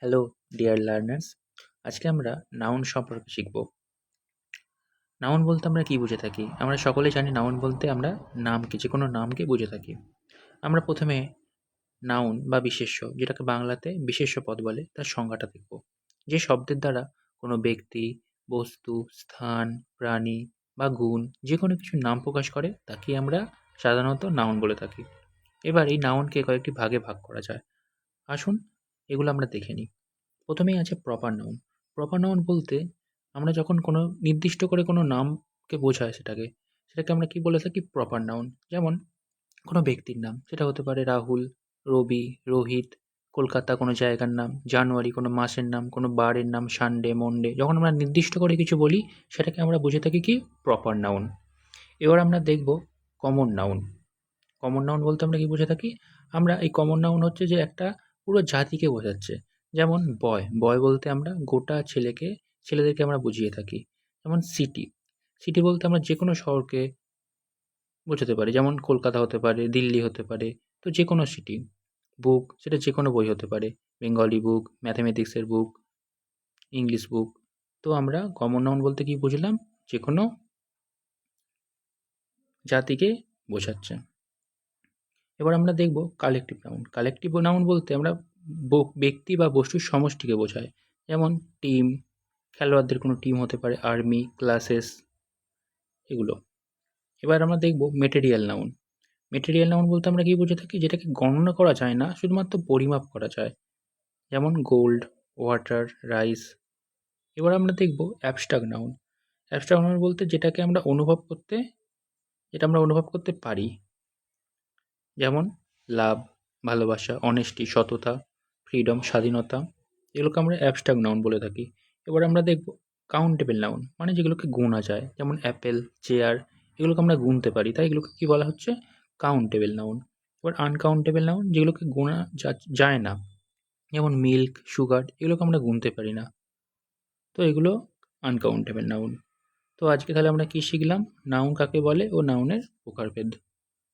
Hello dear learners, আজকে আমরা noun সম্পর্কে শিখব। নাউন বলতে আমরা কি বুঝে থাকি? আমরা সকলেই জানি নাউন বলতে আমরা নামকে, যে কোনো নামকে বুঝে থাকি। আমরা প্রথমে নাউন বা বিশেষ্য, যেটাকে বাংলাতে বিশেষ্য পদ বলে, তার সংজ্ঞাটা দেখব। যে শব্দের দ্বারা কোনো ব্যক্তি, বস্তু, স্থান, প্রাণী বা গুণ যে কোনো কিছুর নাম প্রকাশ করে তাকে আমরা সাধারণত নাউন বলে থাকি। এবার এই নাউনকে কয়েকটি ভাগে ভাগ করা যায়। আসুন এগুলো আমরা দেখে নিই। প্রথমেই আছে প্রপার নাউন। প্রপার নাউন বলতে আমরা যখন কোনো নির্দিষ্ট করে কোনো নামকে বোঝায় সেটাকে আমরা কি বলে থাকি? Proper noun. যেমন কোনো ব্যক্তির নাম, সেটা হতে পারে রাহুল, রবি, রোহিত, কলকাতা কোনো জায়গার নাম, জানুয়ারি কোনো মাসের নাম, কোনো বারের নাম, সানডে, মনডে। যখন আমরা নির্দিষ্ট করে কিছু বলি সেটাকে আমরা বুঝে থাকি কি? Proper noun. এবার আমরা দেখব কমন নাউন। কমন নাউন বলতে আমরা কি বুঝে থাকি? আমরা এই কমন নাউন হচ্ছে যে একটা পুরো জাতিকে বোঝাচ্ছে। যেমন বয়, বয় বলতে আমরা গোটা ছেলেদেরকে আমরা বুঝিয়ে থাকি। যেমন সিটি, সিটি বলতে আমরা যে কোনো শহরকে বোঝাতে পারি। যেমন কলকাতা হতে পারে, দিল্লি হতে পারে, তো যে কোনো সিটি। বুক, সেটা যে কোনো বই হতে পারে, বেঙ্গলি বুক, ম্যাথামেটিক্সের বুক, ইংলিশ বুক। তো আমরা কমন নাউন বলতে কি বুঝলাম? যে কোনো জাতিকে বোঝাচ্ছে। এবার আমরা দেখব কালেকটিভ নাউন। কালেকটিভ নাউন বলতে আমরা ব্যক্তি বা বস্তুর সমষ্টিকে বোঝায়। যেমন টিম, খেলোয়াড়দের কোনো টিম হতে পারে, আর্মি, ক্লাসেস, এগুলো। এবার আমরা দেখব মেটেরিয়াল নাউন। মেটেরিয়াল নাউন বলতে আমরা কি বুঝে থাকি? যেটাকে গণনা করা যায় না, শুধুমাত্র পরিমাপ করা যায়। যেমন গোল্ড, ওয়াটার, রাইস। এবার আমরা দেখব অ্যাবস্ট্রাক্ট নাউন। অ্যাবস্ট্রাক্ট নাউন বলতে যেটা আমরা অনুভব করতে পারি। যেমন লাভ, ভালোবাসা, অনেস্টি, সততা, ফ্রিডম, স্বাধীনতা। এগুলোকে আমরা অ্যাবস্ট্রাক্ট নাউন বলে থাকি। এবার আমরা দেখব কাউন্টেবল নাউন, মানে যেগুলোকে গোনা যায়। যেমন অ্যাপেল, চেয়ার, এগুলোকে আমরা গুনতে পারি, তাই এগুলোকে কী বলা হচ্ছে? Countable noun. এবার আনকাউন্টেবল নাউন, যেগুলোকে গোনা যায় না। যেমন মিল্ক, সুগার, এগুলোকে আমরা গুনতে পারি না, তো এগুলো আনকাউন্টেবল নাউন। তো আজকে তাহলে আমরা কী শিখলাম? নাউন কাকে বলে ও নাউনের প্রকারভেদ।